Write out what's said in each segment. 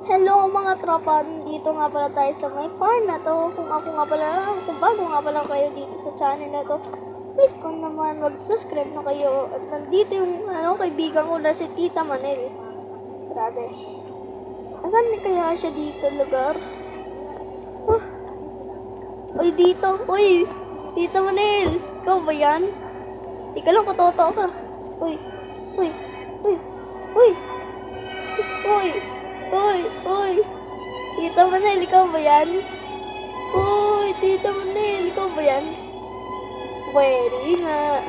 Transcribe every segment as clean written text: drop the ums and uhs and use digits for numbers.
Hello mga tropa, dito nga pala tayo sa may farm na to. Kung bago nga pala kayo dito sa channel na to, wait ko naman mag-subscribe na kayo. At nandito yung kaibigan ko na si Tita Manel. Grabe. Asan kaya siya dito lugar? Huh? Uy, dito. Uy, Tita Manel. Ikaw ba yan? Ika lang, katoto ka. Uy, uy, uy, uy. Uy, uy, uy. Tita Manel, ikaw ba yan? Uy, Tita Manel, ikaw ba yan? Pwede nga.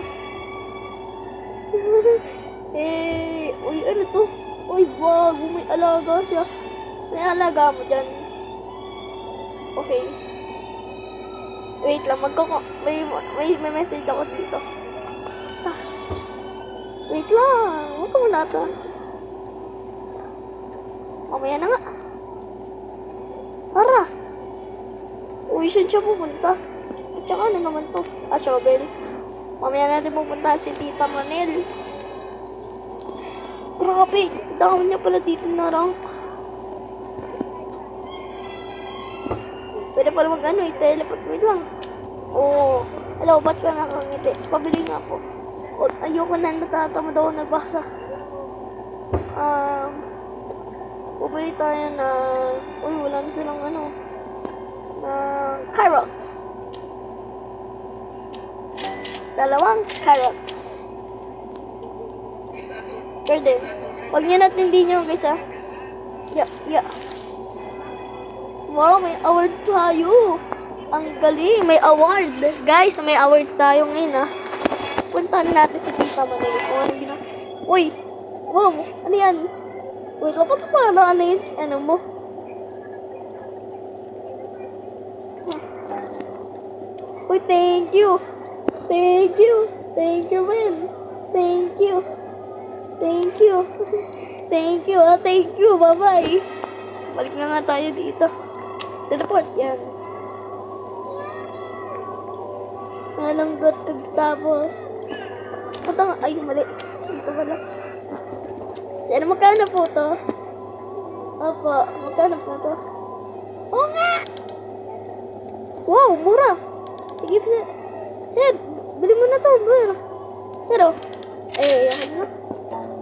Uy, ano to? Uy, bago, may alaga siya. May alaga mo dyan. Okay. Wait lang, may message ako dito. Ah. Wait lang, huwag ka muna to. Mamaya na nga. Tara. Uy, saan siya pupunta? At saka ano naman to? Shovel. Mamaya natin pupuntahan si Tita Manel. Grabe, dami niya pala dito na rank. Pwede pala i-teleport mo lang. Oo. Hello, ba't ka nakangiti? Pabili nga po. Ayoko na, natatamad ako nagbasa. Pabili tayo na... Uy, wala na silang carrots. 2 carrots. Garden. Huwag niya natin din nyo, guys, ha? Yeah. Wow, may award tayo. Ang galing, may award. Guys, may award tayo ngayon, ha? Puntahan natin si Tita Manel. Uy, wow, ano yan? Uy, kapag parang ano mo? Uy, thank you. Thank you. Thank you, man. Thank you. Thank you. Thank you. Thank you. Bye-bye. Balik na nga tayo dito. Teleport yan. Anong gatag tapos? Ay, mali. Dito pala. Sir, magkano po to? Opo, magkano po to? Oo nga! Wow, mura! Sige, sir, bili mo na to, bro. Sir, oh. Yakin mo.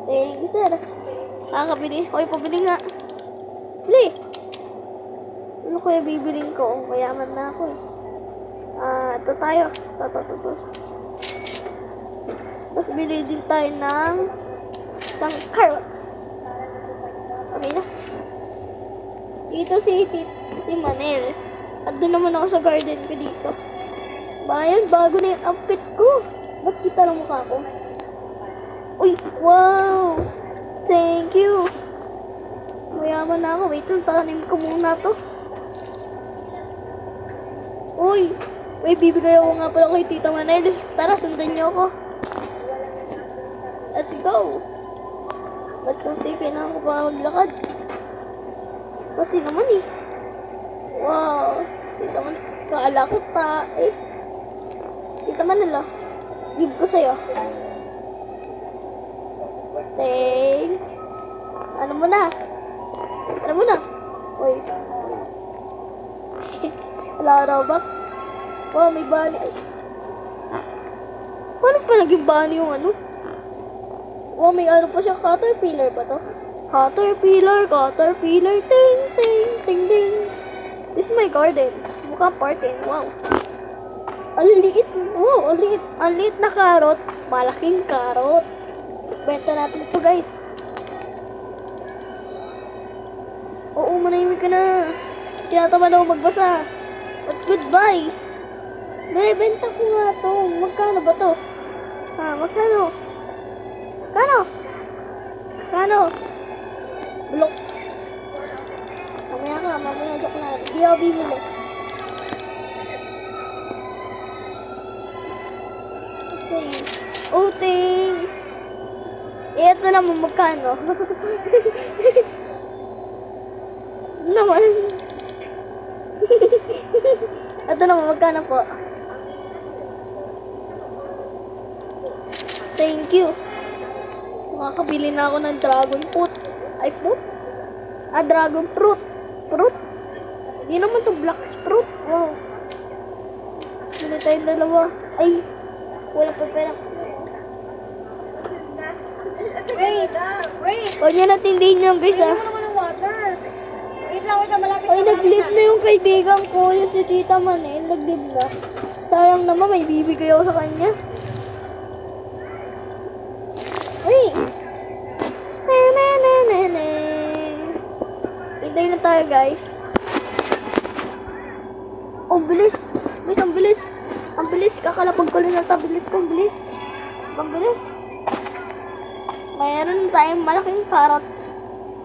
Thank you, sir. Kakabili. Oy, pabili nga. Bili! Ano kaya bibiling ko? Mayaman na ako eh. Ito tayo. Ito. Tapos bili din tayo ng isang carrots. Okay na. Dito si Manel. At doon naman ako sa garden ko dito. Bayan, bago na yung outfit ko. Ba't kita lang mukha ko? Uy, wow! Thank you! Mayaman na ako. Wait lang, tanim ko muna to. Uy! May bibigay ako nga pala kay Tita Manel. Tara, sundan niyo ako. Let's go! Ba't kasi kailangan ko pa maglakad? Kasi naman eh. Wow! Tita Manel. Kaala ko pa eh. Tita Manel ah. Give ko sa'yo. Thanks. Ano mo na? Uy. Wala Robux. Wow, may bunny. Ay. Paano pa naging bunny yung ano? Wow, may ano pa siya. Caterpillar ba to? Caterpillar. Ting, ting, ting, ting. This is my garden. Mukhang party. Wow. Ang liit. Wow, ang liit na carrot. Malaking carrot. Benta natin ito, guys. Oo, manahimik ka na. Tinatamad ako magbasa. At goodbye. Benta ko nga to. Magkano ba to? Magkano? Bulok. Mamaya joke na. Hindi ako bibili. Okay. Oh, thanks. Ito naman magkano? Naman. Ito naman magkano po? Thank you. Makakabili na ako ng dragon fruit. Ay po? Dragon fruit. Fruit? Hindi naman to black fruit. Wow. Hindi tayong dalawa. Ay, wala pa pera. Wait! Huwag niya natindihin yung guys Kailangan ah. mo naman ng water. Wait lang, malapit Ay, na. nag-leave na yung kaibigan ko. Yung si Tita Manel, nag-leave na. Sayang naman, may bibigay ako sa kanya. Uy! Hintay na tayo, guys. Oh, bilis! Guys, ang bilis! Ang bilis! Kakalapag ko lang ng tablet ko. Ang bilis! Ang bilis! Mayroon tayong malaking carrot.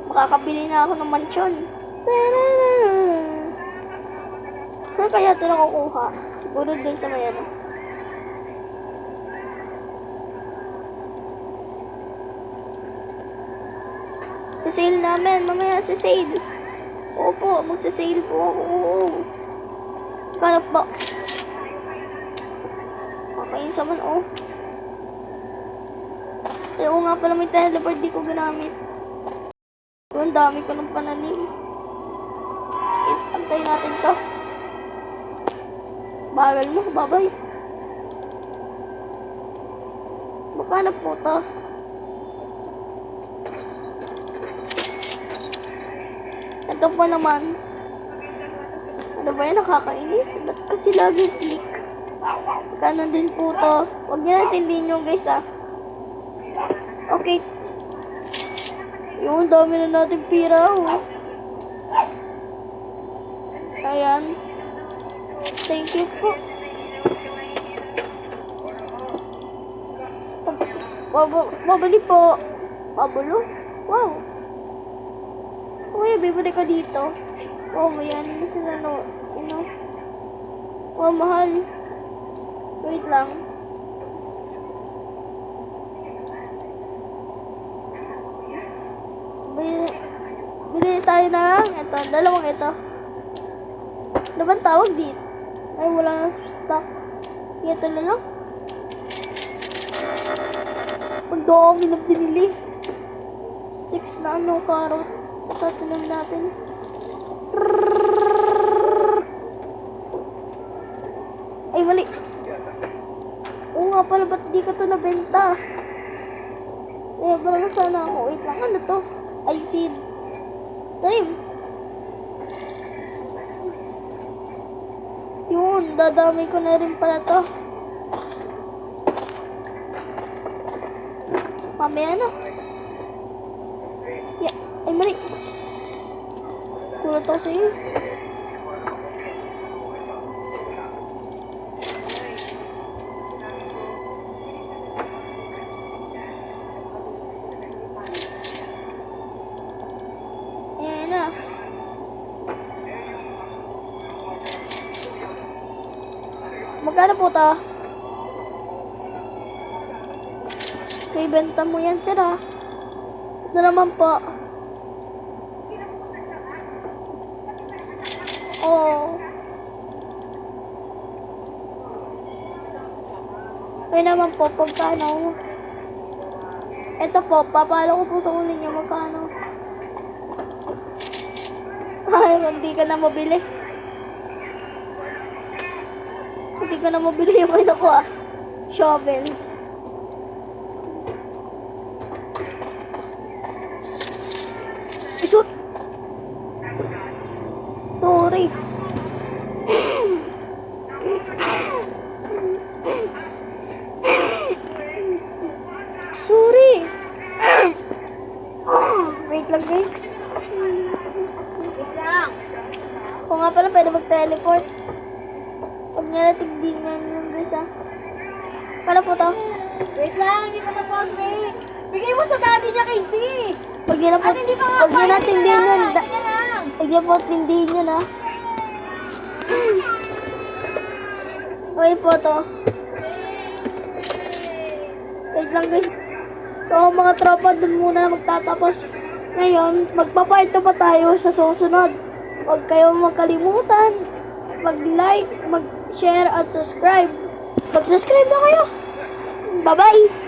Makakabili na ako ng mansyon. Saan kaya ito nakukuha? Siguro dun sa may ano. Sa sale namin. Mamaya sa sale. Opo, magsa-sale po ako. Oo. Kalap ba? Kakainis naman, oh. Eh, oo nga pala may teleport, di ko ginamit. Ang dami ko ng pananim. Antayin natin to. Bagal mo, babay. Baka na po to. Ito po naman. Ano ba yan? Nakakainis. Ba't kasi lagi click? Kanon din po to. Huwag niyo natindihin yung guys ah. Okay. Yung dami na natin pira oh. Ayan. Thank you po. Babali po. Babalo? Wow. Uy, bibili ka dito. Oh, yan. Sila no. Wow, mahal. Wait lang. Bili tayo ng ito. Dalawang ito. Ano bang tawag dito? Ay, wala na stock. Ito na lang. Ang dami na binili. 6 na ano, carrot. Tatatanong natin. Ay, mali. Oo nga pala, ba't di ka to nabenta? Eh, parang sana ako. Wait lang, ano to? Ay, seed. Tanim. Yun, dadamay ko na rin pala to. Mamaya na. Yeah. Ay, mali. Kulot ako sa'yo. Ayan na. Magkano po ta? May benta mo yan, sir ah. Ito naman po. Oh. May naman po, pagkano? Ito po, papalo ko po sa ulit niya magkano. Ay, hindi ka na mabili. Hindi ka na mabili yung ano ko ah. Shovel. Isut! Sorry. Sorry. Wait lang guys. Wait lang. Kung nga pala pwede mag-teleport. Huwag niya natigdingan yung guys ah. Kala po to? Wait lang, hindi pa tapos, wait. Bigay mo sa daddy niya, Casey. Huwag niya na po. At hindi pa nga Huwag niya natindihin yun. Sige lang. Huwag niya po tindihin yun ah. Okay po to. Wait lang guys. So mga tropa, dun muna magtatapos. Ngayon, magpapaito pa tayo sa susunod. Huwag kayong magkalimutan. Mag-like, mag-share at subscribe. Mag-subscribe na kayo. Bye-bye!